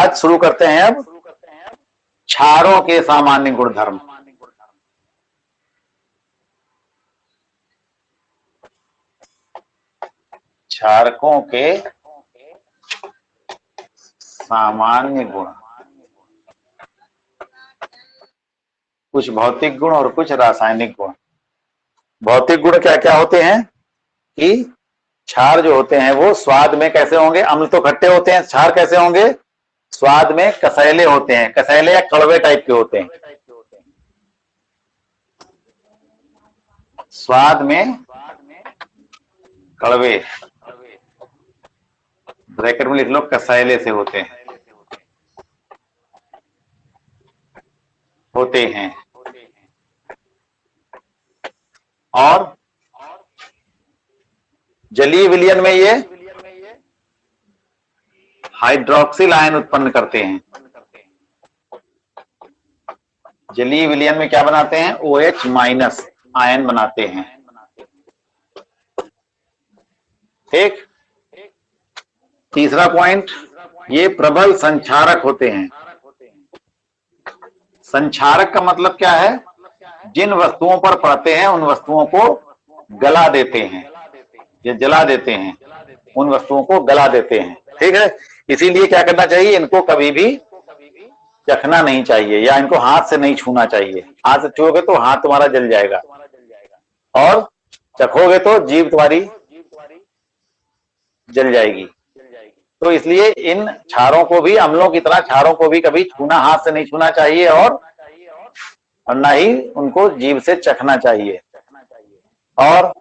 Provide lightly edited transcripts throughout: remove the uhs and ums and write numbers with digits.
आज शुरू करते हैं अब क्षारों के सामान्य गुणधर्म। क्षारकों के सामान्य गुण, कुछ भौतिक गुण और कुछ रासायनिक गुण। भौतिक गुण क्या क्या होते हैं कि क्षार जो होते हैं वो स्वाद में कैसे होंगे, अम्ल तो खट्टे होते हैं, क्षार कैसे होंगे, स्वाद में कसैले होते हैं, कसैले या कड़वे टाइप के होते हैं। स्वाद में कड़वे, ब्रैकेट में लिख लो कसैले से होते हैं और जलीय विलयन में ये हाइड्रोक्सिल आयन उत्पन्न करते हैं। जलीय विलयन में क्या बनाते हैं, OH माइनस आयन बनाते हैं। ठीक। तीसरा पॉइंट, ये प्रबल संक्षारक होते हैं। संक्षारक का मतलब क्या है, जिन वस्तुओं पर पड़ते हैं उन वस्तुओं को गला देते हैं, ये जला देते हैं, उन वस्तुओं को गला देते हैं। ठीक है, इसीलिए क्या करना चाहिए, इनको कभी भी चखना नहीं चाहिए या इनको हाथ से नहीं छूना चाहिए। हाथ से छूओगे तो हाथ तुम्हारा जल जाएगा और चखोगे तो जीभ तुम्हारी जल जाएगी। तो इसलिए इन क्षारों को भी, अम्लों की तरह क्षारों को भी कभी छूना, हाथ से नहीं छूना चाहिए और ना ही उनको जीभ से चखना चाहिए। और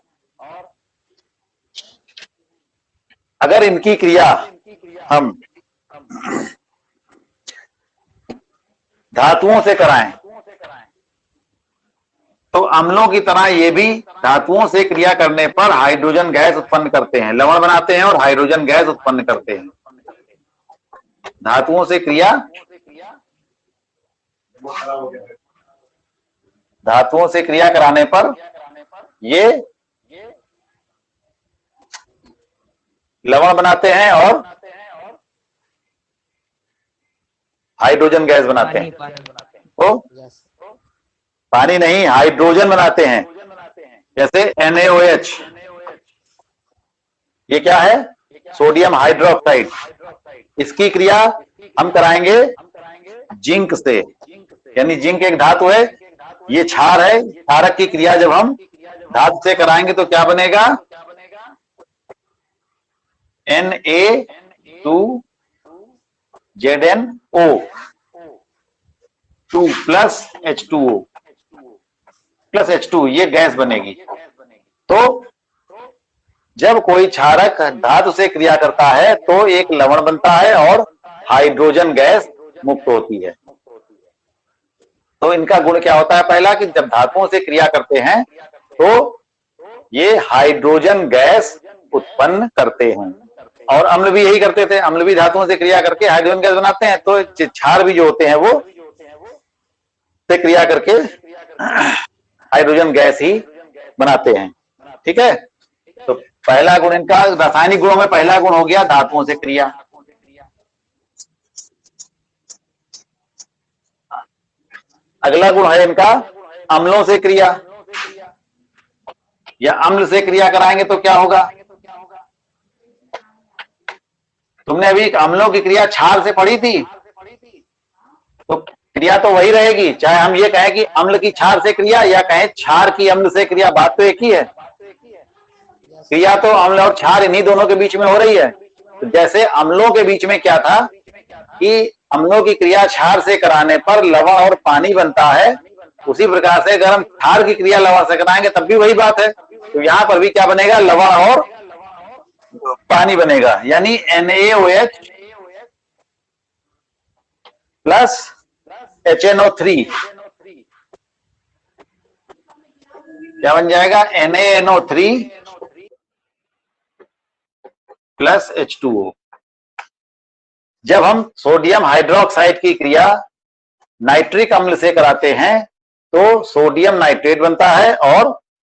अगर इनकी क्रिया हम धातुओं से कराएं तो अम्लों की तरह ये भी धातुओं से क्रिया करने पर हाइड्रोजन गैस उत्पन्न करते हैं, लवण बनाते हैं और हाइड्रोजन गैस उत्पन्न करते हैं। धातुओं से क्रिया, धातुओं से क्रिया कराने पर ये लवण बनाते हैं और हाइड्रोजन गैस बनाते हैं। ओ पानी नहीं, हाइड्रोजन बनाते हैं, जैसे NaOH। ये क्या है, सोडियम हाइड्रोक्साइड। इसकी क्रिया हम कराएंगे जिंक से, यानी जिंक एक धातु है, ये क्षार है। क्षारक की क्रिया जब हम धातु से कराएंगे तो क्या बनेगा, Na2ZnO 2 plus H2O plus H2, ये गैस बनेगी। तो जब कोई क्षारक धातु से क्रिया करता है तो एक लवण बनता है और हाइड्रोजन गैस मुक्त होती है। तो इनका गुण क्या होता है, पहला कि जब धातुओं से क्रिया करते हैं तो ये हाइड्रोजन गैस उत्पन्न करते हैं। और अम्ल भी यही करते थे, अम्ल भी धातुओं से क्रिया करके हाइड्रोजन गैस बनाते हैं। तो क्षार भी जो होते हैं वो से क्रिया करके हाइड्रोजन गैस ही बनाते हैं। ठीक है, तो पहला गुण इनका, रासायनिक गुणों में पहला गुण हो गया धातुओं से क्रिया। अगला गुण है इनका अम्लों से क्रिया, या अम्ल से क्रिया कराएंगे तो क्या होगा। तुमने अभी अम्लों की क्रिया क्षार से पढ़ी थी, तो क्रिया तो वही रहेगी, चाहे हम ये कहें कि अम्ल की क्षार से क्रिया या कहें क्षार की अम्ल से क्रिया, बात तो एक ही है। क्रिया तो अम्ल और क्षार इन्हीं दोनों के बीच में हो रही है। तो जैसे अम्लों के बीच में क्या था कि अम्लों की क्रिया क्षार से कराने पर लवण और पानी बनता है, उसी प्रकार से अगर हम क्षार की क्रिया लवण से कराएंगे तब भी वही बात है। तो यहां पर भी क्या बनेगा, लवण और पानी बनेगा, यानी NaOH प्लस HNO3 क्या बन जाएगा, NaNO3 प्लस H2O। जब हम सोडियम हाइड्रोक्साइड की क्रिया नाइट्रिक अम्ल से कराते हैं तो सोडियम नाइट्रेट बनता है और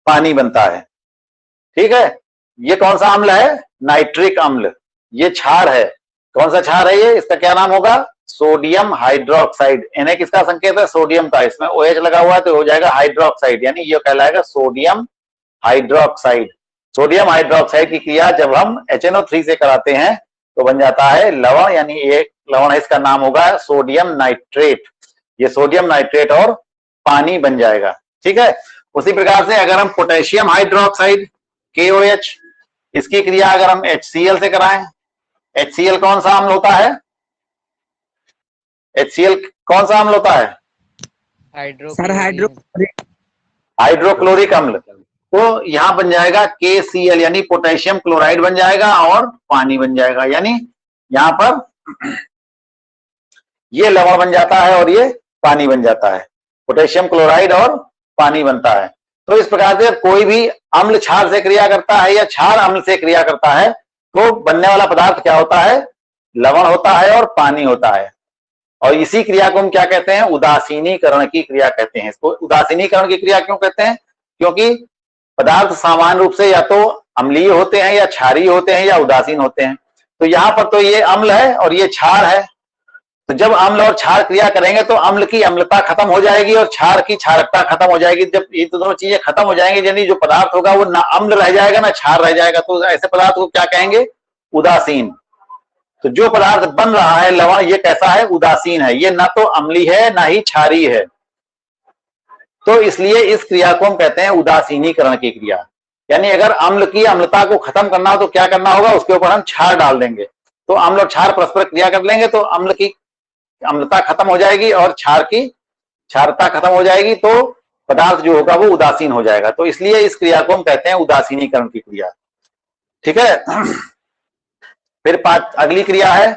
पानी बनता है। ठीक है, ये कौन सा अम्ल है, नाइट्रिक अम्ल। ये क्षार है, कौन सा क्षार है ये, इसका क्या नाम होगा, सोडियम हाइड्रोक्साइड, Na किसका संकेत है? सोडियम का, इसमें OH लगा हुआ है तो हो जाएगा हाइड्रोक्साइड, यानी ये कहलाएगा सोडियम हाइड्रोक्साइड। सोडियम हाइड्रोक्साइड की क्रिया जब हम HNO3 से कराते हैं तो बन जाता है लवण, यानी एक लवण है, इसका नाम होगा सोडियम नाइट्रेट। ये सोडियम नाइट्रेट और पानी बन जाएगा, ठीक है। उसी प्रकार से अगर हम पोटेशियम हाइड्रोक्साइड KOH, इसकी क्रिया अगर हम HCl से कराएं, HCl कौन सा अम्ल होता है? HCl कौन सा अम्ल होता है? हाइड्रोक्लोरिक अम्ल। तो यहां बन जाएगा KCl, यानी पोटेशियम क्लोराइड बन जाएगा और पानी बन जाएगा, यानी यहां पर ये लवण बन जाता है और ये पानी बन जाता है, पोटेशियम क्लोराइड और पानी बनता है। तो इस प्रकार से कोई भी अम्ल क्षार से क्रिया करता है या क्षार अम्ल से क्रिया करता है तो बनने वाला पदार्थ क्या होता है? लवण होता है और पानी होता है। और इसी क्रिया को हम क्या कहते हैं? उदासीनीकरण की क्रिया कहते हैं। इसको उदासीनीकरण की क्रिया क्यों कहते हैं? क्योंकि पदार्थ सामान्य रूप से या तो अम्लीय होते हैं या क्षारीय होते हैं या उदासीन होते हैं। तो यहाँ पर तो ये अम्ल है और ये क्षार है, तो जब अम्ल और क्षार क्रिया करेंगे तो अम्ल की अम्लता खत्म हो जाएगी और क्षार की क्षारकता खत्म हो जाएगी। जब ये दोनों चीजें खत्म हो जाएंगी, यानी जो पदार्थ होगा वो ना अम्ल रह जाएगा ना क्षार रह जाएगा, तो ऐसे पदार्थ को क्या कहेंगे? उदासीन। तो जो पदार्थ बन रहा है लवण, ये कैसा है? उदासीन है, ये ना तो अम्ली है ना ही क्षारीय है। तो इसलिए इस क्रिया को हम कहते हैं उदासीनीकरण की क्रिया। यानी अगर अम्ल की अम्लता को खत्म करना हो तो क्या करना होगा? उसके ऊपर हम क्षार डाल देंगे, तो अम्ल और क्षार परस्पर क्रिया कर लेंगे तो अम्ल की अम्लता खत्म हो जाएगी और क्षार की क्षारता खत्म हो जाएगी, तो पदार्थ जो होगा वो उदासीन हो जाएगा। तो इसलिए इस क्रिया को हम कहते हैं उदासीनीकरण की क्रिया, ठीक है। फिर अगली क्रिया है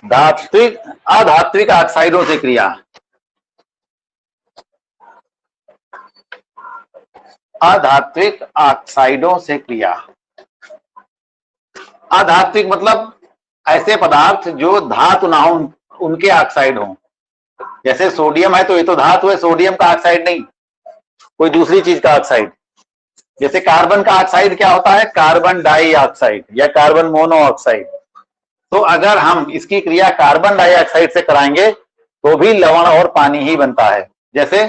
धात्विक अधात्विक ऑक्साइडों से क्रिया। अधात्विक ऑक्साइडों से क्रिया। अधात्विक मतलब ऐसे पदार्थ जो धातु ना हो उनके ऑक्साइड हो। जैसे सोडियम है तो ये तो धातु है, सोडियम का ऑक्साइड नहीं, कोई दूसरी चीज का ऑक्साइड। जैसे कार्बन का ऑक्साइड क्या होता है? कार्बन डाइऑक्साइड या कार्बन मोनोऑक्साइड। तो अगर हम इसकी क्रिया कार्बन डाइऑक्साइड से कराएंगे तो भी लवण और पानी ही बनता है। जैसे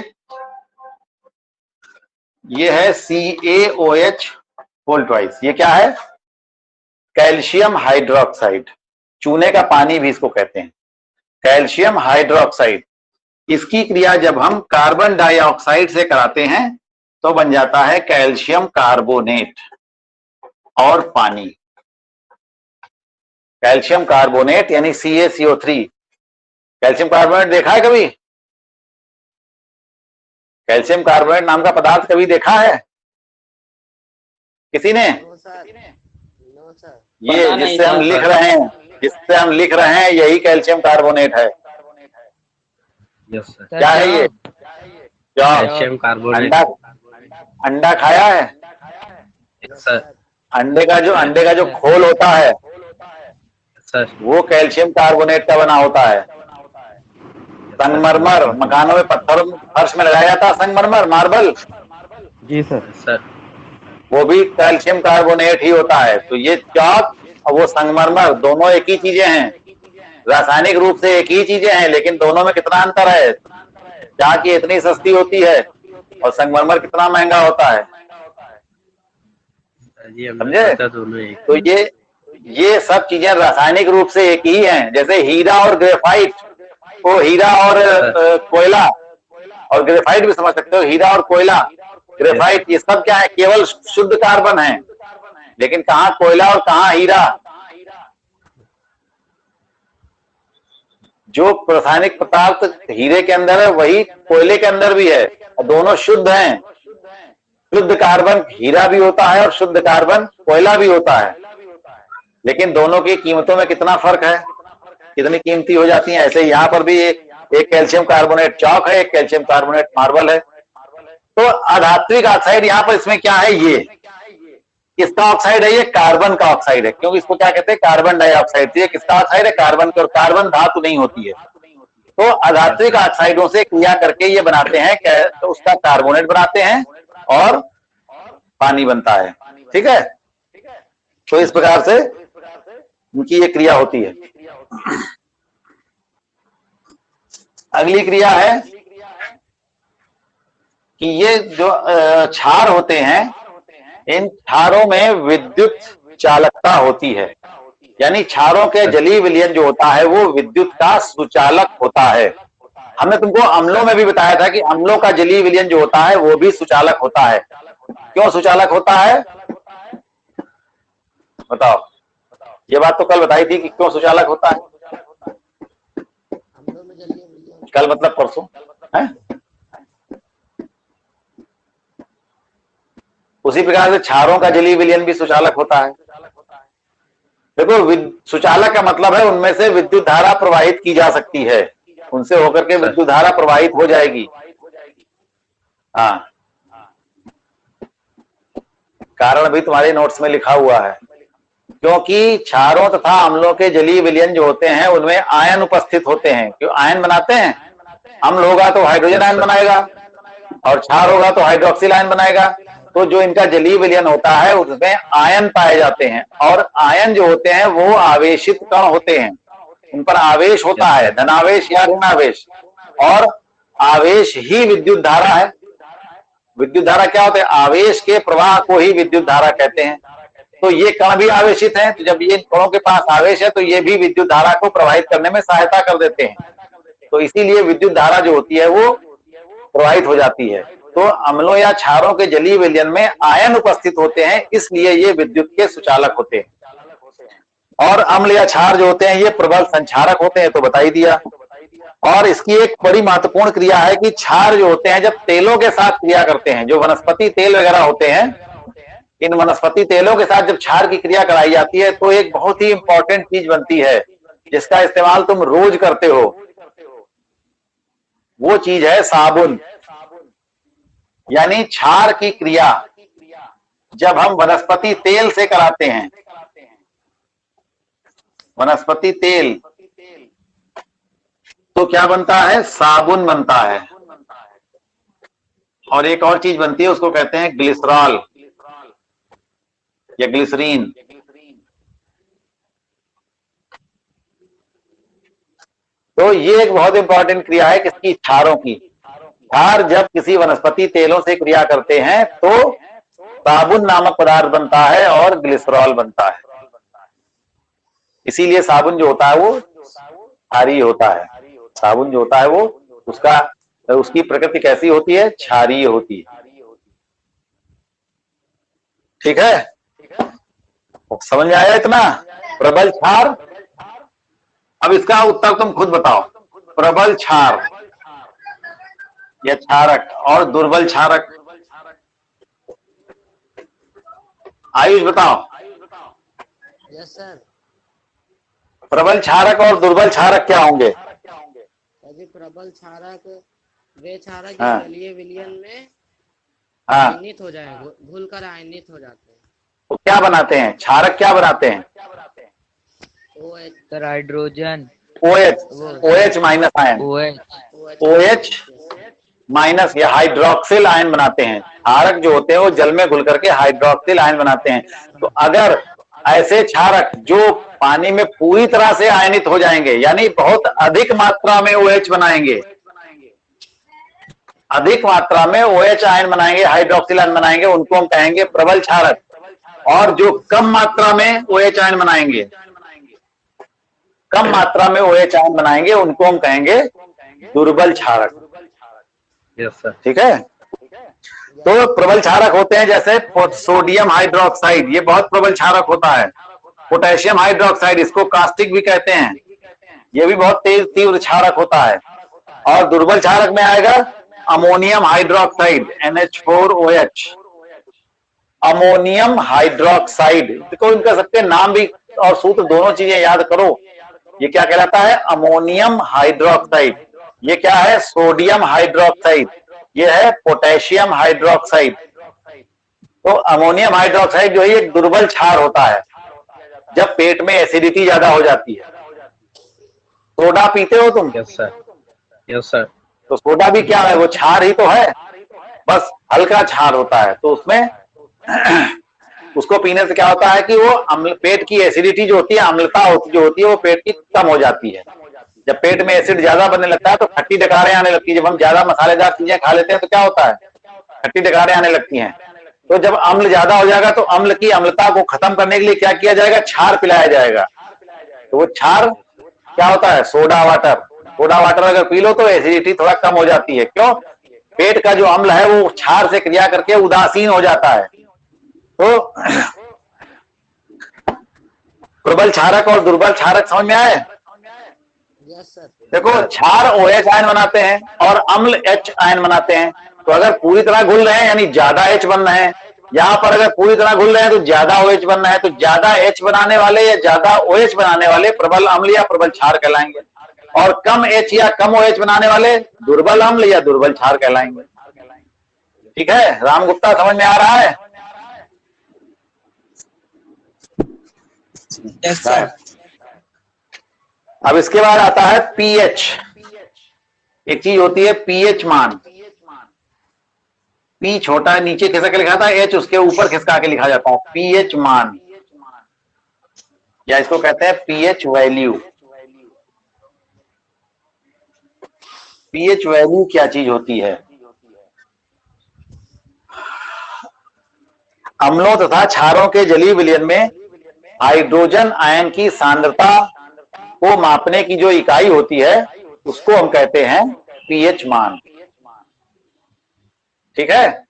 ये है CaOH होल ट्वाइस, ये क्या है? कैल्शियम हाइड्रोक्साइड, चूने का पानी भी इसको कहते हैं, कैल्शियम हाइड्रोक्साइड। इसकी क्रिया जब हम कार्बन डाइऑक्साइड से कराते हैं तो बन जाता है कैल्शियम कार्बोनेट और पानी। कैल्शियम कार्बोनेट यानी CaCO3। कैल्शियम कार्बोनेट देखा है कभी? कैल्शियम कार्बोनेट नाम का पदार्थ कभी देखा है किसी ने? ये जिससे हम लिख रहे हैं यही कैल्शियम कार्बोनेट है। क्या है ये? Calcium carbonate. अंडा खाया है? अंडे का जो खोल होता है वो कैल्शियम कार्बोनेट का बना होता है। संगमरमर, मकानों में पत्थर फर्श में लगाया जाता है संगमरमर, मार्बल। जी सर। वो भी कैल्शियम कार्बोनेट ही होता है। तो ये चॉक और वो संगमरमर दोनों एक ही चीजें हैं, रासायनिक रूप से एक ही चीजें हैं, लेकिन दोनों में कितना अंतर है? चॉक की इतनी सस्ती होती है और संगमरमर कितना महंगा होता है, समझे? तो ये सब चीजें रासायनिक रूप से एक ही हैं। जैसे हीरा और ग्रेफाइट, वो हीरा और कोयला, और ग्रेफाइट भी समझ सकते हो, हीरा और कोयला, ग्रेफाइट, ये सब क्या है? केवल शुद्ध कार्बन है, लेकिन कहाँ कोयला और कहाँ हीरा। जो रासायनिक पदार्थ हीरे के अंदर है वही कोयले के अंदर भी है, और दोनों शुद्ध हैं। शुद्ध कार्बन हीरा भी होता है और शुद्ध कार्बन कोयला भी होता है, लेकिन दोनों की कीमतों में कितना फर्क है, कितनी कीमती हो जाती है। ऐसे यहाँ पर भी एक कैल्शियम कार्बोनेट चॉक है, एक कैल्शियम कार्बोनेट मार्बल है। तो अधात्विक ऑक्साइड यहाँ पर इसमें क्या है? ये किसका ऑक्साइड है? ये कार्बन का ऑक्साइड है, क्योंकि इसको क्या कहते हैं? Carbon dioxide. ये किसका ऑक्साइड है? कार्बन का, और कार्बन धातु नहीं होती है। तो अधात्विक ऑक्साइडों से क्रिया करके ये बनाते हैं, तो उसका कार्बोनेट बनाते हैं और पानी बनता है, ठीक है। तो इस प्रकार से उनकी ये क्रिया होती है। अगली क्रिया है कि ये जो क्षार होते हैं, इन क्षारों में विद्युत चालकता होती है, यानी क्षारों के जलीय विलयन जो होता है वो विद्युत का सुचालक होता है। हमने तुमको अम्लों में भी बताया था कि अम्लों का जलीय विलयन जो होता है वो भी सुचालक होता है। क्यों सुचालक होता है बताओ? ये बात तो कल बताई थी कि क्यों सुचालक होता है। कल मतलब परसों है। उसी प्रकार से क्षारों का जलीय विलयन भी सुचालक होता है। देखो, सुचालक का मतलब है उनमें से विद्युत धारा प्रवाहित की जा सकती है, उनसे होकर के विद्युत धारा प्रवाहित हो जाएगी। हाँ, कारण भी तुम्हारे नोट्स में लिखा हुआ है। क्योंकि क्षारों तथा अम्लों के जलीय विलयन जो होते हैं उनमें आयन उपस्थित होते हैं। क्यों आयन बनाते हैं? अम्ल होगा तो हाइड्रोजन आयन बनाएगा और क्षार होगा तो हाइड्रोक्सिल आयन बनाएगा। तो जो इनका जलीय विलयन होता है उसमें आयन पाए जाते हैं, और आयन जो होते हैं वो आवेशित कण होते हैं, उन पर आवेश होता है, धनावेश या ऋणावेश, और आवेश ही विद्युत धारा है। विद्युत धारा क्या होता है? आवेश के प्रवाह को ही विद्युत धारा कहते हैं। तो ये कण भी आवेशित हैं, तो जब ये कणों के पास आवेश है तो ये भी विद्युत धारा को प्रवाहित करने में सहायता कर देते हैं। तो इसीलिए विद्युत धारा जो होती है वो प्रवाहित हो जाती है। तो अम्लों या क्षारों के जलीय विलयन में आयन उपस्थित होते हैं, इसलिए ये विद्युत के सुचालक होते हैं। और अम्ल या क्षार जो होते हैं ये प्रबल संचारक होते हैं, तो बता ही दिया। और इसकी एक बड़ी महत्वपूर्ण क्रिया है कि क्षार जो होते हैं जब तेलों के साथ क्रिया करते हैं, जो वनस्पति तेल वगैरह होते हैं, इन वनस्पति तेलों के साथ जब क्षार की क्रिया कराई जाती है तो एक बहुत ही इंपॉर्टेंट चीज बनती है जिसका इस्तेमाल तुम रोज करते हो। वो चीज है साबुन। यानी क्षार की क्रिया जब हम वनस्पति तेल से कराते हैं, वनस्पति तेल, तो क्या बनता है? साबुन बनता है। और एक और चीज बनती है, उसको कहते हैं ग्लिसरॉल या ग्लिसरीन। तो ये एक बहुत इंपॉर्टेंट क्रिया है किसकी? क्षारों की। क्षार जब किसी वनस्पति तेलों से क्रिया करते हैं तो साबुन नामक पदार्थ बनता है और ग्लिसरॉल बनता है। इसीलिए साबुन जो होता है वो क्षारीय होता है। साबुन जो होता है वो उसकी प्रकृति कैसी होती है? क्षारीय होती है। ठीक है, समझ में आया इतना? प्रबल क्षार। अब इसका उत्तर तुम खुद बताओ। प्रबल क्षार या क्षारक और दुर्बल क्षारक। आयुष बताओ। Yes sir. प्रबल क्षारक और दुर्बल क्षारक क्या होंगे? प्रबल क्षारक वे क्षारक हाँ। जलीय विलयन में हाँ, आयनित हो जाए, घुलकर आयनित हो जाते हैं। तो क्या बनाते हैं? क्षारक क्या बनाते हैं? OH hydrogen OH minus ion, OH minus या हाइड्रोक्सिल आयन बनाते हैं। क्षारक जो होते हैं वो जल में घुल करके हाइड्रोक्सिल आयन बनाते हैं। तो अगर ऐसे क्षारक जो पानी में पूरी तरह से आयनित हो जाएंगे, यानी बहुत अधिक मात्रा में OH बनाएंगे, अधिक मात्रा में OH आयन बनाएंगे, हाइड्रोक्सिल आयन बनाएंगे, उनको हम कहेंगे प्रबल क्षारक। और जो कम मात्रा में OH आयन बनाएंगे, कम मात्रा में OH आयन बनाएंगे, उनको हम कहेंगे दुर्बल क्षारक। Yes sir. ठीक है, तो प्रबल क्षारक होते हैं जैसे सोडियम हाइड्रोक्साइड, ये बहुत प्रबल क्षारक होता है। पोटेशियम हाइड्रोक्साइड, इसको कास्टिक भी कहते हैं, ये भी बहुत तेज तीव्र क्षारक होता है। और दुर्बल क्षारक में आएगा ammonium hydroxide, NH4OH, ammonium hydroxide. देखो इनका सबके नाम भी और सूत्र दोनों चीजें याद करो। ये क्या कहलाता है? Ammonium hydroxide. ये क्या है? Sodium hydroxide. ये है पोटेशियम हाइड्रोक्साइड। तो अमोनियम हाइड्रोक्साइड जो है एक दुर्बल क्षार होता है जब पेट में एसिडिटी ज्यादा हो जाती है। सोडा पीते हो तुम? Yes sir. Yes sir. तो सोडा भी क्या है? वो क्षार ही तो है, बस हल्का क्षार होता है। तो उसमें उसको पीने से क्या होता है कि वो अम्ल, पेट की एसिडिटी जो होती है, अम्लता जो होती है वो पेट की कम हो जाती है। जब पेट में एसिड ज्यादा बनने लगता है तो खट्टी डकारें आने लगती है। जब हम ज्यादा मसालेदार चीजें खा लेते हैं तो क्या होता है, खट्टी डकारें आने लगती हैं। तो जब अम्ल ज्यादा हो जाएगा तो अम्ल की अम्लता को खत्म करने के लिए क्या किया जाएगा, क्षार पिलाया जाएगा। तो वो क्षार क्या होता है, सोडा वाटर। सोडा वाटर अगर पी लो तो एसिडिटी थोड़ा कम हो जाती है। क्यों, पेट का जो अम्ल है वो क्षार से क्रिया करके उदासीन हो जाता है। तो प्रबल क्षारक और दुर्बल क्षारक समझ में आए? Yes sir. देखो, क्षार OH आयन बनाते हैं और अम्ल H आयन बनाते हैं। तो अगर पूरी तरह घुल रहे हैं यानी ज्यादा H बन रहे हैं, यहाँ पर अगर पूरी तरह घुल रहे हैं तो ज्यादा OH बन रहा है। तो ज्यादा H बनाने वाले या ज्यादा OH बनाने वाले प्रबल अम्ल या प्रबल क्षार कहलाएंगे, और कम H या कम OH बनाने वाले दुर्बल अम्ल या दुर्बल क्षार कहलाएंगे। ठीक है, राम गुप्ता समझ में आ रहा है? Yes sir. अब इसके बाद आता है pH। एक चीज होती है pH मान। P छोटा नीचे खिसक के लिखा था, H उसके ऊपर खिसका के लिखा जाता है। pH मान, या इसको कहते हैं pH वैल्यू। pH वैल्यू क्या चीज होती है? अम्लों तथा क्षारों के जलीय विलयन में हाइड्रोजन आयन की सांद्रता को मापने की जो इकाई होती है उसको हम कहते हैं pH मान। ठीक है,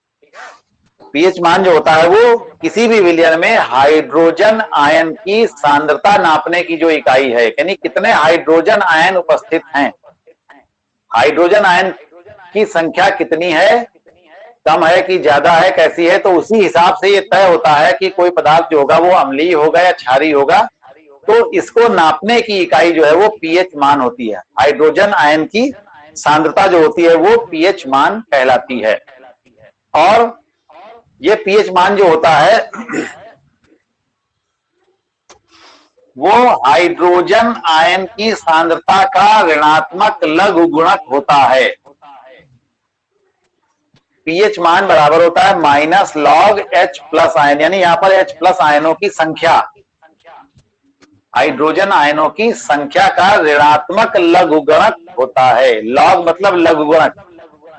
pH मान जो होता है वो किसी भी विलयन में हाइड्रोजन आयन की सांद्रता नापने की जो इकाई है, यानी कितने हाइड्रोजन आयन उपस्थित हैं, हाइड्रोजन आयन की संख्या कितनी है, कम है कि ज्यादा है, कैसी है, तो उसी हिसाब से ये तय होता है कि कोई पदार्थ जो होगा वो अम्लीय होगा या क्षारीय होगा। तो इसको नापने की इकाई जो है वो pH मान होती है। हाइड्रोजन आयन की सांद्रता जो होती है वो pH मान कहलाती है। और ये pH मान जो होता है वो हाइड्रोजन आयन की सांद्रता का ऋणात्मक लघु गुणक होता है। pH मान बराबर होता है minus log H plus ion, यानी यहां पर H प्लस आयनों की संख्या, हाइड्रोजन आयनों की संख्या का ऋणात्मक लघु गुणक होता है। लॉग मतलब लघु गुणक,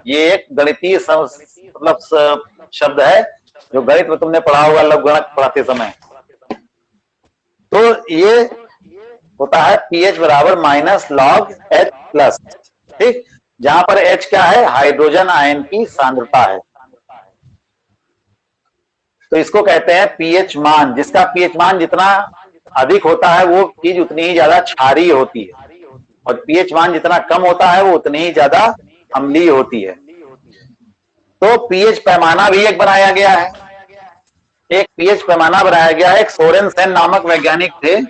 ये एक गणितीय मतलब शब्द है जो गणित में तुमने पढ़ा होगा लघु गुणक पढ़ाते समय। तो ये होता है pH बराबर माइनस लॉग H प्लस। ठीक, जहां पर H क्या है, हाइड्रोजन आयन की सांद्रता है। तो इसको कहते हैं pH मान। जिसका pH मान जितना अधिक होता है वो चीज उतनी ही ज्यादा क्षारीय होती है, और pH मान जितना कम होता है वो उतनी ही ज्यादा अम्लीय होती है। तो pH पैमाना भी एक बनाया गया है, एक pH पैमाना बनाया गया है। एक सोरेनसेन नामक वैज्ञानिक थे,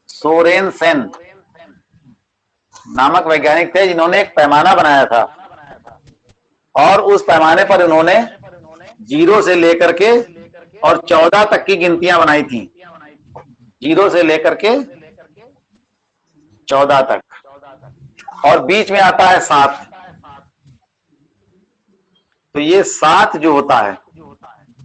सोरेनसेन नामक वैज्ञानिक थे जिन्होंने एक पैमाना बनाया था, और उस पैमाने पर उन्होंने 0 से लेकर के और 14 तक की गिनतियां बनाई थी। 0 से लेकर के 14 तक, और बीच में आता है 7। तो ये 7 जो होता है,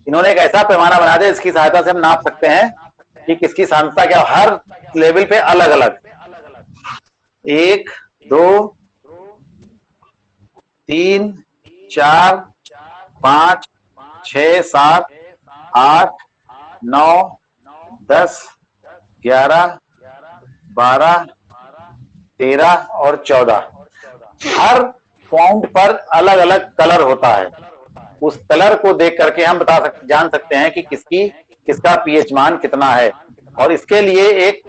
इन्होंने एक ऐसा पैमाना बना दिया इसकी सहायता से हम नाप सकते हैं कि किसकी सांद्रता क्या, हर लेवल पे अलग अलग, 1 2 3 4 5 6 7 8 9 10 11 12 13 और 14। हर पॉइंट पर अलग अलग कलर होता है। उस कलर को देख करके हम जान सकते हैं कि किसका pH मान कितना है। और इसके लिए एक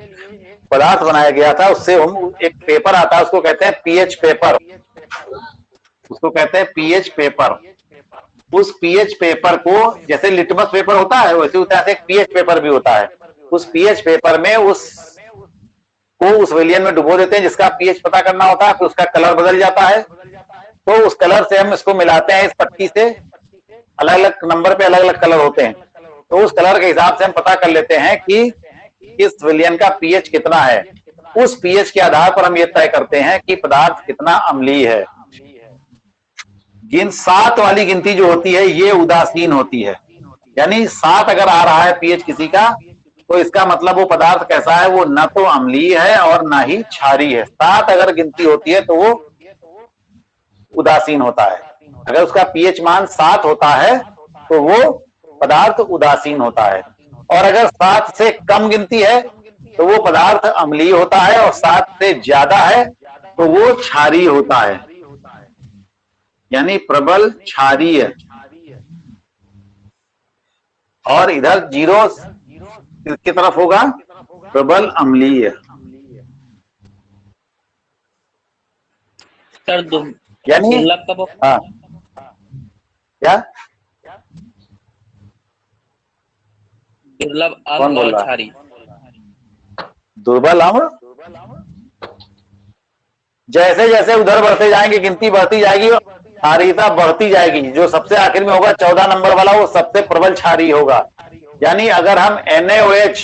पदार्थ बनाया गया था, उससे हम एक पेपर आता है उसको कहते हैं pH पेपर, उसको कहते हैं pH पेपर। उस pH पेपर को जैसे लिटमस पेपर होता है वैसे होता है, एक pH पेपर भी होता है। उस pH पेपर में उस विलयन में डुबो देते हैं जिसका pH पता करना होता है, फिर उसका कलर बदल जाता है। तो उस कलर से हम इसको मिलाते हैं, इस पट्टी से अलग अलग नंबर पे अलग अलग कलर होते हैं। तो उस कलर के हिसाब से हम पता कर लेते हैं कि इस विलयन का pH कितना है। उस pH के आधार पर हम ये तय करते हैं कि पदार्थ कितना अम्लीय है। 7 वाली गिनती जो होती है ये उदासीन होती है। यानी 7 अगर आ रहा है पीएच किसी का, तो इसका मतलब वो पदार्थ कैसा है, वो न तो अम्लीय है और ना ही क्षारीय है। 7 अगर गिनती होती है तो वो उदासीन होता है। अगर उसका पीएच मान 7 होता है तो वो पदार्थ उदासीन होता है, और अगर 7 से कम गिनती है तो वो पदार्थ अम्लीय होता है, और 7 से ज्यादा है तो वो क्षारीय होता है, यानी प्रबल क्षारीय। और इधर 0 की तरफ होगा प्रबल अम्लीय। सर यानी दुर्लभ कब होगा? हाँ, क्या दुर्लभ कौन अम्ल बोल और रहा है? क्षारीय। दुर्बल अम्ल जैसे जैसे उधर बढ़ते जाएंगे, गिनती बढ़ती जाएगी, क्षारीयता बढ़ती जाएगी। जो सबसे आखिर में होगा 14 नंबर वाला, वो सबसे प्रबल क्षारीय होगा। यानी अगर हम NaOH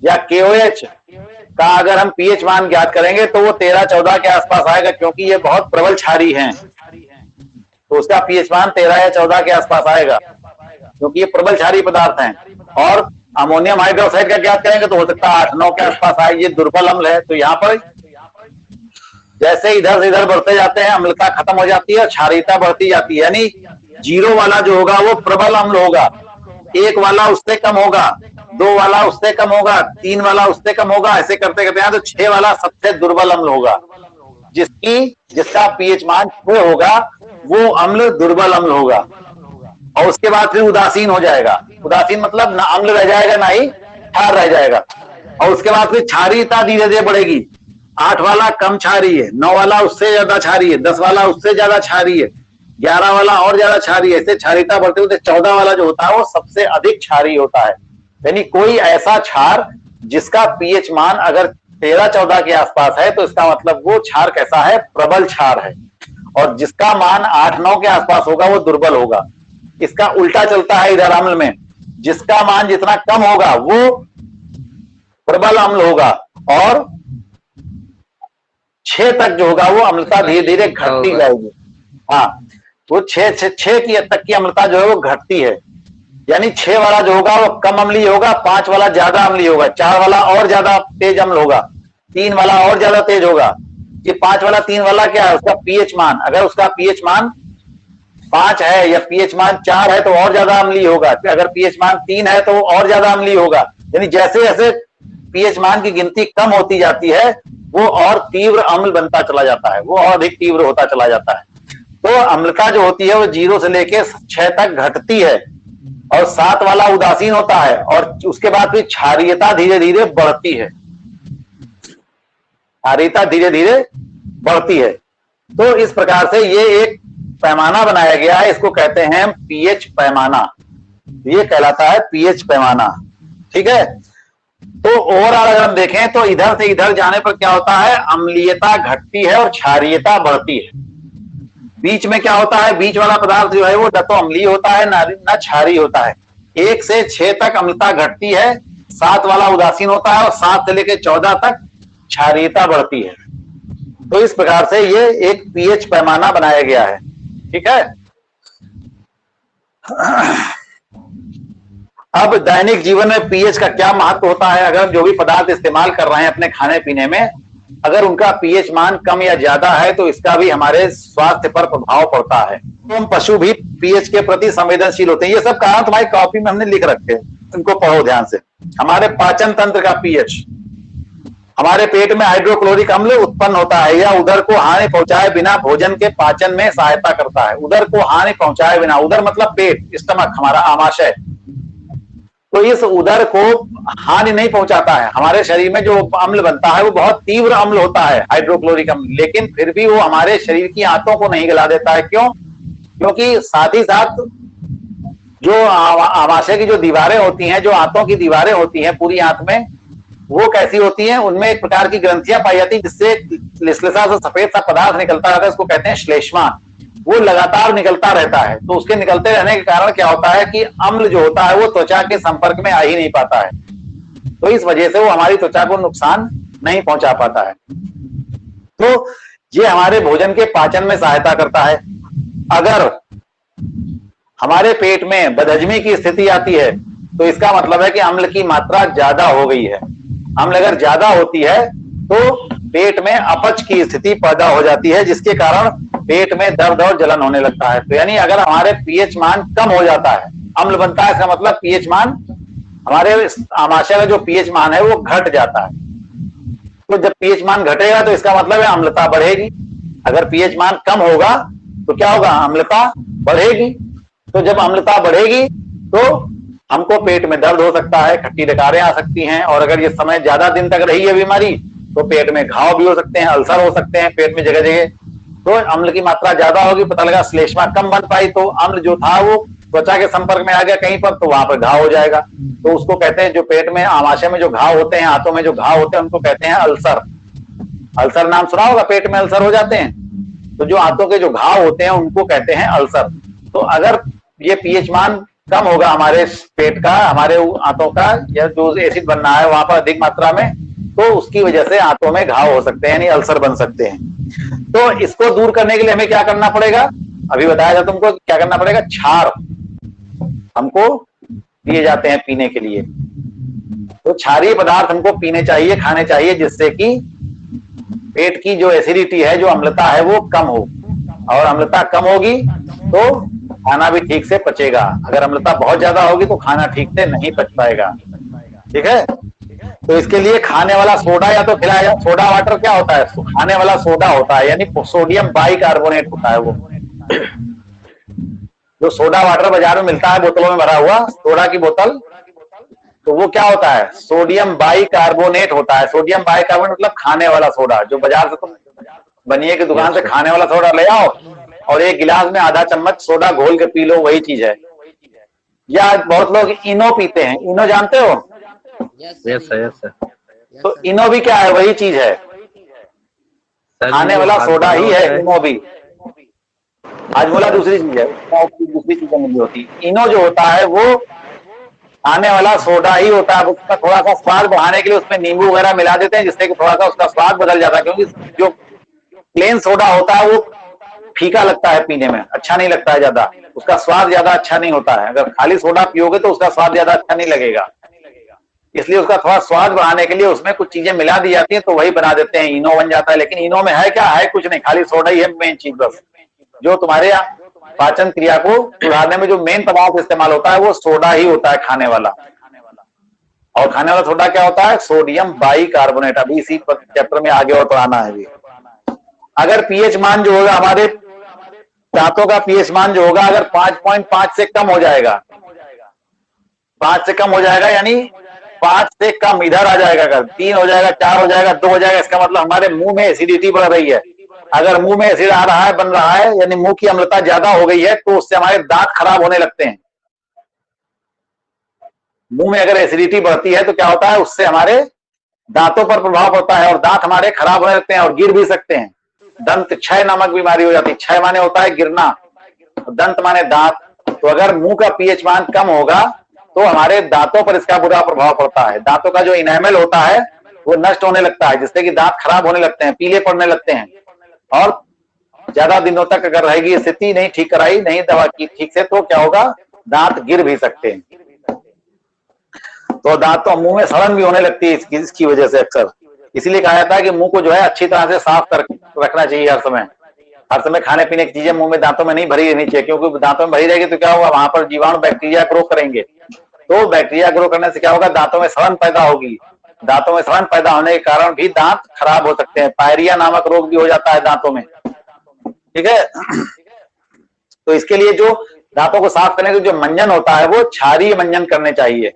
या KOH का अगर हम पीएच मान ज्ञात करेंगे तो वो 13-14 के आसपास आएगा, क्योंकि ये बहुत प्रबल क्षारीय हैं, तो उसका पीएच मान 13 या 14 के आसपास आएगा, क्योंकि ये प्रबल क्षारीय पदार्थ हैं। और अमोनियम हाइड्रोक्साइड का ज्ञात करेंगे तो हो सकता है 8-9 के आसपास आए। ये दुर्बल अम्ल है। तो यहाँ पर जैसे इधर से इधर बढ़ते जाते हैं, अम्लता खत्म हो जाती है और क्षारीयता बढ़ती जाती है। यानी 0 वाला जो होगा वो प्रबल अम्ल होगा, 1 वाला उससे कम होगा, 2 वाला उससे कम होगा, 3 वाला उससे कम होगा, ऐसे करते करते हैं तो 6 वाला सबसे दुर्बल अम्ल होगा। जिसका पीएच मान 6 होगा वो अम्ल दुर्बल अम्ल होगा। और उसके बाद फिर उदासीन हो जाएगा। उदासीन मतलब ना अम्ल रह जाएगा ना ही क्षार रह जाएगा। और उसके बाद फिर क्षारीयता धीरे धीरे बढ़ेगी। 8 वाला कम क्षारीय है, 9 वाला उससे ज्यादा क्षारीय है, 10 वाला उससे ज्यादा क्षारीय है, 11 वाला और ज्यादा क्षारीय है। ऐसे क्षारीयता बढ़ते होते 14 वाला जो होता है वो सबसे अधिक क्षारीय होता है। यानी कोई ऐसा क्षार जिसका पीएच मान अगर 13-14 के आसपास है तो इसका मतलब वो क्षार कैसा है, प्रबल क्षार है। और जिसका मान 8-9 के आसपास होगा वो दुर्बल होगा। इसका उल्टा चलता है इधर अम्ल में, जिसका मान जितना कम होगा वो प्रबल अम्ल होगा, और 6 तक जो होगा वो अम्लता धीरे धीरे घटती जाएगी। हाँ, वो 6 की तक की अम्लता जो है वो घटती है। यानी 6 वाला जो होगा वो कम अम्लीय होगा, 5 वाला ज्यादा अम्लीय होगा, 4 वाला और ज्यादा तेज अम्ल होगा, 3 वाला और ज्यादा तेज होगा। ये 5 वाला 3 वाला क्या है, उसका पीएच मान, अगर उसका पीएच मान 5 है या पीएच मान 4 है तो और ज्यादा अम्लीय होगा। अगर पीएच मान 3 है तो वो और ज्यादा अम्लीय होगा। यानी जैसे जैसे पीएच मान की गिनती कम होती जाती है वो और तीव्र अम्ल बनता चला जाता है, वो और अधिक तीव्र होता चला जाता है। तो अम्लता जो होती है वो 0 से लेके 6 तक घटती है, और 7 वाला उदासीन होता है, और उसके बाद फिर क्षारीयता धीरे धीरे बढ़ती है। क्षारीयता धीरे धीरे बढ़ती है। तो इस प्रकार से ये एक पैमाना बनाया गया है, इसको कहते हैं पीएच पैमाना। ये कहलाता है पीएच पैमाना। ठीक है। तो ओवरऑल अगर हम देखें तो इधर से इधर जाने पर क्या होता है, अम्लीयता घटती है और क्षारीयता बढ़ती है। बीच में क्या होता है, बीच वाला पदार्थ जो है वो न तो अम्लीय होता है ना क्षारीय होता है। 1 से 6 तक अम्लता घटती है, 7 वाला उदासीन होता है, और 7 से लेकर 14 तक क्षारीयता बढ़ती है। तो इस प्रकार से ये एक पीएच पैमाना बनाया गया है। ठीक है। अब दैनिक जीवन में पीएच का क्या महत्व होता है। अगर हम जो भी पदार्थ इस्तेमाल कर रहे हैं अपने खाने पीने में, अगर उनका पीएच मान कम या ज्यादा है तो इसका भी हमारे स्वास्थ्य पर प्रभाव पड़ता है। तो हम पशु भी पीएच के प्रति संवेदनशील होते हैं। ये सब कारण तुम्हारी कॉपी में हमने लिख रखे हैं, इनको पढ़ो ध्यान से। हमारे पाचन तंत्र का पीएच, हमारे पेट में हाइड्रोक्लोरिक अम्ल उत्पन्न होता है या उदर को हानि पहुंचाए बिना भोजन के पाचन में सहायता करता है। उदर को हानि पहुंचाए बिना, उदर मतलब पेट, स्टमक, हमारा आमाशय, तो इस उदर को हानि नहीं पहुंचाता है। हमारे शरीर में जो अम्ल बनता है वो बहुत तीव्र अम्ल होता है, हाइड्रोक्लोरिक अम्ल, लेकिन फिर भी वो हमारे शरीर की आंतों को नहीं गला देता है। क्यों? क्योंकि साथ ही साथ जो आमाशय की जो दीवारें होती हैं, जो आंतों की दीवारें होती हैं पूरी आंत में, वो कैसी होती हैं, उनमें एक प्रकार की ग्रंथियां पाई जाती है जिससे लिसलिसा सा सफेद सा पदार्थ निकलता रहता है, उसको कहते हैं श्लेष्मा। वो लगातार निकलता रहता है। तो उसके निकलते रहने के कारण क्या होता है कि अम्ल जो होता है वो त्वचा के संपर्क में आ ही नहीं पाता है, तो इस वजह से वो हमारी त्वचा को नुकसान नहीं पहुंचा पाता है। तो ये हमारे भोजन के पाचन में सहायता करता है। अगर हमारे पेट में बदहजमी की स्थिति आती है तो इसका मतलब है कि अम्ल की मात्रा ज्यादा हो गई है। अम्ल अगर ज्यादा होती है तो पेट में अपच की स्थिति पैदा हो जाती है, जिसके कारण पेट में दर्द और जलन होने लगता है। तो यानी अगर हमारे पीएच मान कम हो जाता है, अम्ल बनता है, इसका मतलब पीएच मान, हमारे आमाशय का जो पीएच मान है वो घट जाता है। तो जब पीएच मान घटेगा तो इसका मतलब है अम्लता बढ़ेगी। अगर पीएच मान कम होगा तो क्या होगा, अम्लता बढ़ेगी। तो जब अम्लता बढ़ेगी तो हमको पेट में दर्द हो सकता है, खट्टी डकारें आ सकती हैं, और अगर ये समय ज्यादा दिन तक रही है बीमारी तो पेट में घाव भी हो सकते हैं, अल्सर हो सकते हैं पेट में जगह जगह। तो अम्ल की मात्रा ज्यादा होगी, पता लगा श्लेष्मा कम बन पाई तो अम्ल जो था वो त्वचा के संपर्क में आ गया कहीं पर, तो वहां पर घाव हो जाएगा। तो उसको कहते हैं, जो पेट में आमाशय में जो घाव होते हैं, हाथों में जो घाव होते हैं, उनको कहते हैं अल्सर। अल्सर नाम सुना होगा, पेट में अल्सर हो जाते हैं, तो जो हाथों के जो घाव होते हैं उनको कहते हैं अल्सर। तो अगर ये पीएच मान कम होगा हमारे पेट का, हमारे आंतों का, या जो एसिड बनना है वहां पर अधिक मात्रा में, तो उसकी वजह से आंतों में घाव हो सकते हैं, यानी अल्सर बन सकते हैं। तो इसको दूर करने के लिए हमें क्या करना पड़ेगा, अभी बताया था तुमको क्या करना पड़ेगा। क्षार हमको दिए जाते हैं पीने के लिए, तो क्षारीय पदार्थ हमको पीने चाहिए, खाने चाहिए, जिससे कि पेट की जो एसिडिटी है, जो अम्लता है, वो कम हो। और अम्लता कम होगी तो खाना भी ठीक से पचेगा। अगर अम्लता बहुत ज्यादा होगी तो खाना ठीक से नहीं पच पाएगा। ठीक है, तो इसके लिए खाने वाला सोडा या तो खिलाया, सोडा वाटर क्या होता है, खाने वाला सोडा होता है, यानी सोडियम बाइकार्बोनेट होता है वो। जो सोडा वाटर बाजार में मिलता है बोतलों में भरा हुआ सोडा की बोतल, तो वो क्या होता है, सोडियम बाइकार्बोनेट होता है। सोडियम बाइकार्बोनेट मतलब खाने वाला सोडा। जो बाजार से तुम बनिए की दुकान से खाने वाला सोडा ले आओ और एक गिलास में आधा चम्मच सोडा घोल के पी लो, वही चीज है। या बहुत लोग इनो पीते हैं, इनो जानते हो? Yes sir, yes sir. तो इनो भी क्या है, वही चीज है, खाने वाला सोडा ही है इनो भी। हाजमोला दूसरी चीज है, दूसरी चीजें नहीं होती। इनो जो होता है वो खाने वाला सोडा ही होता है। उसका थोड़ा सा स्वाद बढ़ाने के लिए उसमें नींबू वगैरह मिला देते हैं, जिससे कि थोड़ा सा उसका स्वाद बदल जाता है, क्योंकि जो प्लेन सोडा होता है वो फीका लगता है, पीने में अच्छा नहीं लगता है ज्यादा, उसका स्वाद ज्यादा अच्छा नहीं होता है। अगर खाली सोडा पियोगे तो उसका स्वाद ज्यादा अच्छा नहीं लगेगा, इसलिए उसका थोड़ा स्वाद बढ़ाने के लिए उसमें कुछ चीजें मिला दी जाती है, तो वही बना देते हैं, इनो बन जाता है। लेकिन इनो में है क्या, है कुछ नहीं, खाली सोडा ही है मेन चीज। बस जो तुम्हारे पाचन क्रिया को सुधारने में जो मेन पदार्थ इस्तेमाल होता है वो सोडा ही होता है, खाने वाला। और खाने वाला सोडा क्या होता है, सोडियम बाइकार्बोनेट। अभी इसी चैप्टर में आगे और पढ़ाना है। अगर पीएच मान जो होगा, हमारे दांतों का पीएच मान जो होगा, अगर 5.5 से कम हो जाएगा, 5 से कम हो जाएगा, यानी 5 से कम इधर आ जाएगा, अगर 3 हो जाएगा, 4 हो जाएगा, 2 हो जाएगा, इसका मतलब हमारे मुंह में एसिडिटी बढ़ रही है। अगर मुंह में एसिड आ रहा है, बन रहा है, यानी मुंह की अम्लता ज्यादा हो गई है, तो उससे हमारे दांत खराब होने लगते हैं। मुंह में अगर एसिडिटी बढ़ती है तो क्या होता है, उससे हमारे दांतों पर प्रभाव पड़ता है और दांत हमारे खराब होने लगते हैं और गिर भी सकते हैं। दंत क्षय नामक बीमारी हो जाती है। क्षय माने होता है गिरना, दंत माने दांत। तो अगर मुंह का पीएच मान कम होगा तो हमारे दांतों पर इसका बुरा प्रभाव पड़ता है। दांतों का जो इनेमल होता है वो नष्ट होने लगता है, जिससे कि दांत खराब होने लगते हैं, पीले पड़ने लगते हैं। और ज्यादा दिनों तक अगर रहेगी स्थिति, नहीं ठीक कराई, नहीं दवा की ठीक से, तो क्या होगा, दांत गिर भी सकते हैं। तो दांतों मुंह में सड़न भी होने लगती है इसकी वजह से अक्सर। इसीलिए कहा जाता है कि मुंह को जो है अच्छी तरह से साफ कर रखना चाहिए हर समय। हर समय खाने पीने की चीजें मुंह में, दांतों में नहीं भरी रहनी चाहिए, क्योंकि दांतों में भरी रहेगी तो क्या होगा, वहां पर जीवाणु बैक्टीरिया ग्रो करेंगे। तो बैक्टीरिया ग्रो करने से क्या होगा, दांतों में सड़न पैदा होगी। दांतों में सड़न पैदा होने के कारण भी दांत खराब हो सकते हैं। पायरिया नामक रोग भी हो जाता है दांतों में। ठीक है, तो इसके लिए जो दांतों को साफ करने के जो मंजन होता है वो क्षारीय मंजन करने चाहिए।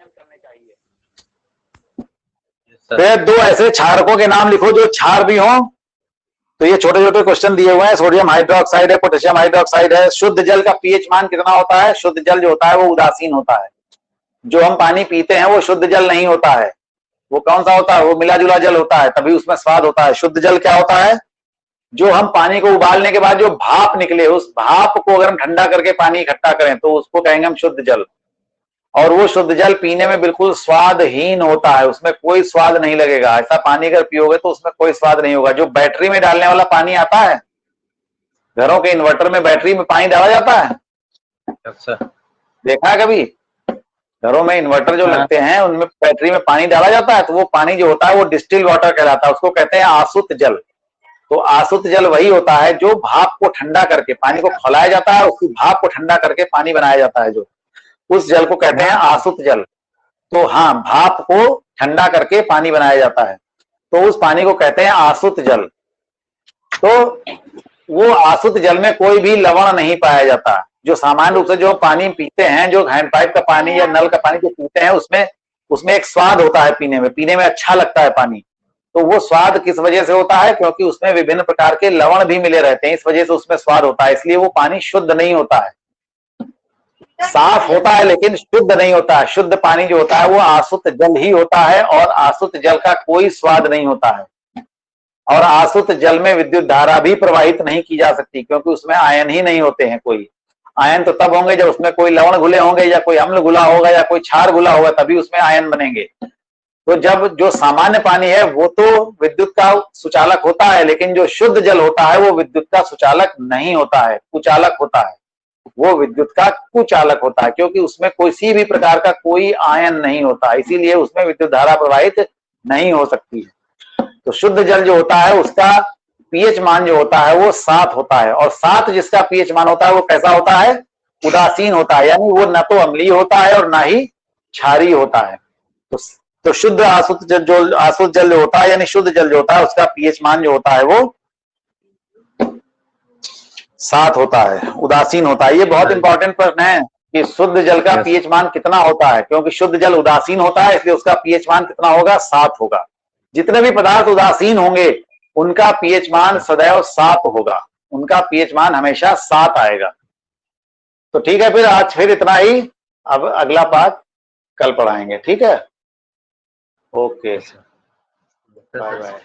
फिर 2 ऐसे क्षारकों के नाम लिखो जो क्षार भी हो। तो ये छोटे छोटे क्वेश्चन दिए हुए हैं। सोडियम हाइड्रोक्साइड है, पोटेशियम हाइड्रोक्साइड है। शुद्ध जल का पीएच मान कितना होता है? शुद्ध जल जो होता है वो उदासीन होता है। जो हम पानी पीते हैं वो शुद्ध जल नहीं होता है। वो कौन सा होता है? वो मिला जुला जल होता है, तभी उसमें स्वाद होता है। शुद्ध जल क्या होता है? जो हम पानी को उबालने के बाद जो भाप निकले, उस भाप को अगर हम ठंडा करके पानी इकट्ठा करें तो उसको कहेंगे हम शुद्ध जल। और वो शुद्ध जल पीने में बिल्कुल स्वादहीन होता है, उसमें कोई स्वाद नहीं लगेगा। ऐसा पानी अगर पियोगे तो उसमें कोई स्वाद नहीं होगा। जो बैटरी में डालने वाला पानी आता है, घरों के इन्वर्टर में बैटरी में पानी डाला जाता है, यस सर। देखा है कभी? घरों में इन्वर्टर जो हाँ। लगते हैं उनमें बैटरी में पानी डाला जाता है, तो वो पानी जो होता है वो डिस्टिल वाटर कहलाता है, उसको कहते हैं आसुत जल। तो आसुत जल वही होता है जो भाप को ठंडा करके, पानी को खौलाया जाता है, उसकी भाप को ठंडा करके पानी बनाया जाता है, जो उस जल को कहते हैं आसुत जल। तो हाँ, भाप को ठंडा करके पानी बनाया जाता है, तो उस पानी को कहते हैं आसुत जल। तो वो आसुत जल में कोई भी लवण नहीं पाया जाता। जो सामान्य रूप से जो पानी पीते हैं, जो हैंडपाइप का पानी या नल का पानी जो पीते हैं, उसमें उसमें एक स्वाद होता है, पीने में अच्छा लगता है पानी। तो वो स्वाद किस वजह से होता है? क्योंकि उसमें विभिन्न प्रकार के लवण भी मिले रहते हैं, इस वजह से उसमें स्वाद होता है, इसलिए वो पानी शुद्ध नहीं होता है। साफ होता है लेकिन शुद्ध नहीं होता है। शुद्ध पानी जो होता है वो आसुत जल ही होता है, और आसुत जल का कोई स्वाद नहीं होता है। और आसुत जल में विद्युत धारा भी प्रवाहित नहीं की जा सकती, क्योंकि उसमें आयन ही नहीं होते हैं। कोई आयन तो तब होंगे जब उसमें कोई लवण घुले होंगे, या कोई अम्ल घुला होगा, या कोई क्षार घुला होगा, तभी उसमें आयन बनेंगे। तो जब जो सामान्य पानी है वो तो विद्युत का सुचालक होता है, लेकिन जो शुद्ध जल होता है वो विद्युत का सुचालक नहीं होता है, कुचालक होता है। वो विद्युत का कुचालक होता है, क्योंकि उसमें किसी भी प्रकार का कोई आयन नहीं होता, इसीलिए उसमें विद्युत धारा प्रवाहित नहीं हो सकती है। तो शुद्ध जल जो होता है उसका पीएच मान जो होता है वो 7 होता है, और 7 जिसका पीएच मान होता है वो कैसा होता है? उदासीन होता है, यानी वो न तो अम्लीय होता है और ना ही क्षारीय होता है। तो शुद्ध आसुत जल जो होता है, यानी शुद्ध जल जो होता है, उसका पीएच मान जो होता है वो 7 होता है, उदासीन होता है। ये बहुत इंपॉर्टेंट प्रश्न है कि शुद्ध जल का पीएच मान कितना होता है, क्योंकि शुद्ध जल उदासीन होता है, इसलिए उसका पीएच मान कितना होगा? 7 होगा। जितने भी पदार्थ उदासीन होंगे उनका पीएच मान सदैव 7 होगा, उनका पीएच मान हमेशा 7 आएगा। तो ठीक है, फिर आज फिर इतना ही। अब अगला पाठ कल पढ़ाएंगे, ठीक है? Okay, bye bye.